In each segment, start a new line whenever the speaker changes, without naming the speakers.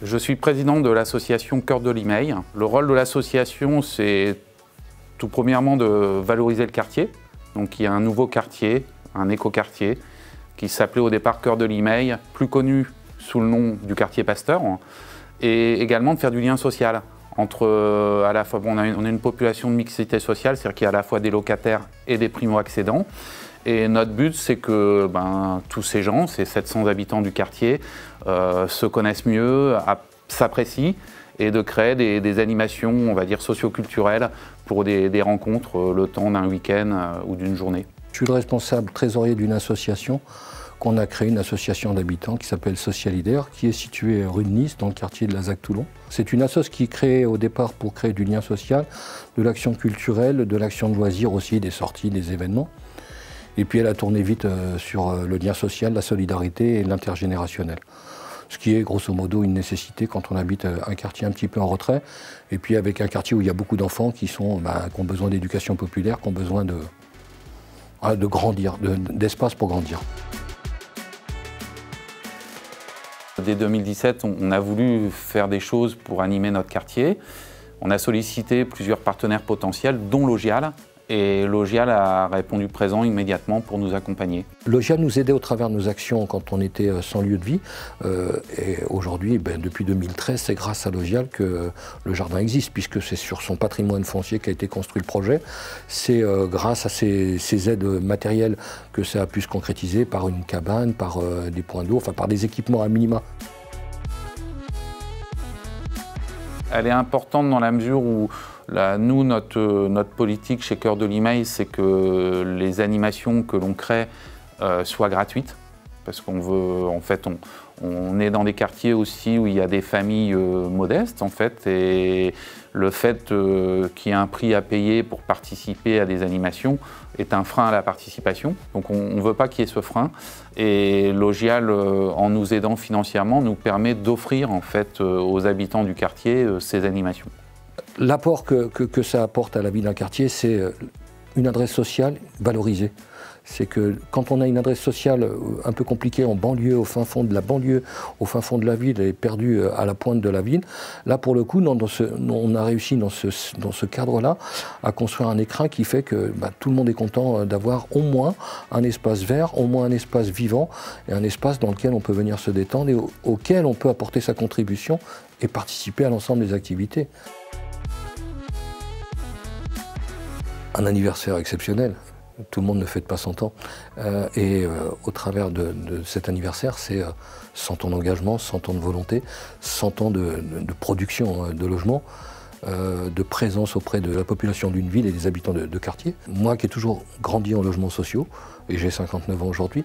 Je suis président de l'association Cœur de Limeil. Le rôle de l'association, c'est tout premièrement de valoriser le quartier. Donc il y a un nouveau quartier, un écoquartier, qui s'appelait au départ Cœur de Limeil, plus connu sous le nom du quartier Pasteur, et également de faire du lien social. Entre, à la fois, on a une population de mixité sociale, c'est-à-dire qu'il y a à la fois des locataires et des primo-accédants. Et notre but, c'est que tous ces gens, ces 700 habitants du quartier, se connaissent mieux, s'apprécient, et de créer des animations, on va dire, socio-culturelles pour des rencontres le temps d'un week-end ou d'une journée.
Je suis le responsable trésorier d'une association qu'on a créée, une association d'habitants qui s'appelle Socialidaire, qui est située rue de Nice, dans le quartier de la Zac-Toulon. C'est une association qui est créée au départ pour créer du lien social, de l'action culturelle, de l'action de loisirs aussi, des sorties, des événements. Et puis elle a tourné vite sur le lien social, la solidarité et l'intergénérationnel. Ce qui est grosso modo une nécessité quand on habite un quartier un petit peu en retrait, et puis avec un quartier où il y a beaucoup d'enfants qui ont besoin d'éducation populaire, qui ont besoin de grandir, d'espace pour grandir.
Dès 2017, on a voulu faire des choses pour animer notre quartier. On a sollicité plusieurs partenaires potentiels, dont Logial. Et Logial a répondu présent immédiatement pour nous accompagner.
Logial nous aidait au travers de nos actions quand on était sans lieu de vie. Et aujourd'hui, depuis 2013, c'est grâce à Logial que le jardin existe, puisque c'est sur son patrimoine foncier qu'a été construit le projet. C'est grâce à ces aides matérielles que ça a pu se concrétiser par une cabane, par des points d'eau, enfin par des équipements à minima.
Elle est importante dans la mesure où nous, notre politique chez Cœur de Limeil, c'est que les animations que l'on crée soient gratuites. Parce qu'on veut, en fait, on est dans des quartiers aussi où il y a des familles modestes, en fait. Et le fait qu'il y ait un prix à payer pour participer à des animations est un frein à la participation. Donc on ne veut pas qu'il y ait ce frein. Et Logial, en nous aidant financièrement, nous permet d'offrir en fait aux habitants du quartier ces animations.
L'apport que ça apporte à la vie d'un quartier, c'est une adresse sociale valorisée. C'est que quand on a une adresse sociale un peu compliquée en banlieue, au fin fond de la banlieue, au fin fond de la ville et perdue à la pointe de la ville, là pour le coup, on a réussi dans ce cadre-là à construire un écrin qui fait que tout le monde est content d'avoir au moins un espace vert, au moins un espace vivant et un espace dans lequel on peut venir se détendre et auquel on peut apporter sa contribution et participer à l'ensemble des activités. Un anniversaire exceptionnel. Tout le monde ne fête pas 100 ans. Au travers de cet anniversaire, c'est 100 ans d'engagement, 100 ans de volonté, 100 ans de production de logements, de présence auprès de la population d'une ville et des habitants de quartier. Moi qui ai toujours grandi en logements sociaux, et j'ai 59 ans aujourd'hui,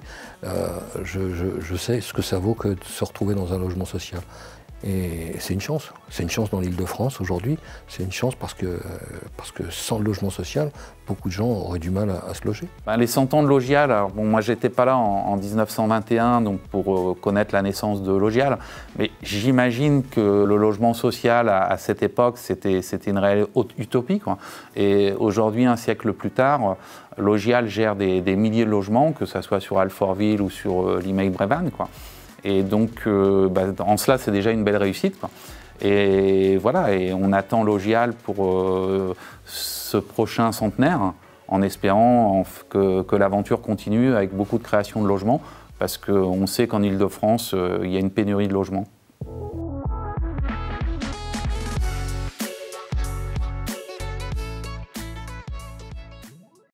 je sais ce que ça vaut que de se retrouver dans un logement social. Et c'est une chance dans l'Île-de-France aujourd'hui, c'est une chance parce que sans le logement social, beaucoup de gens auraient du mal à se loger.
Les 100 ans de Logial, alors bon, moi j'étais pas là en 1921 donc pour connaître la naissance de Logial, mais j'imagine que le logement social à cette époque c'était une réelle utopie, quoi. Et aujourd'hui, un siècle plus tard, Logial gère des milliers de logements, que ce soit sur Alfortville ou sur Limeil-Brévannes, quoi. Et donc, en cela, c'est déjà une belle réussite, quoi. Et voilà, et on attend Logial pour ce prochain centenaire, en espérant que l'aventure continue avec beaucoup de création de logements, parce qu'on sait qu'en Île-de-France, il y a une pénurie de logements.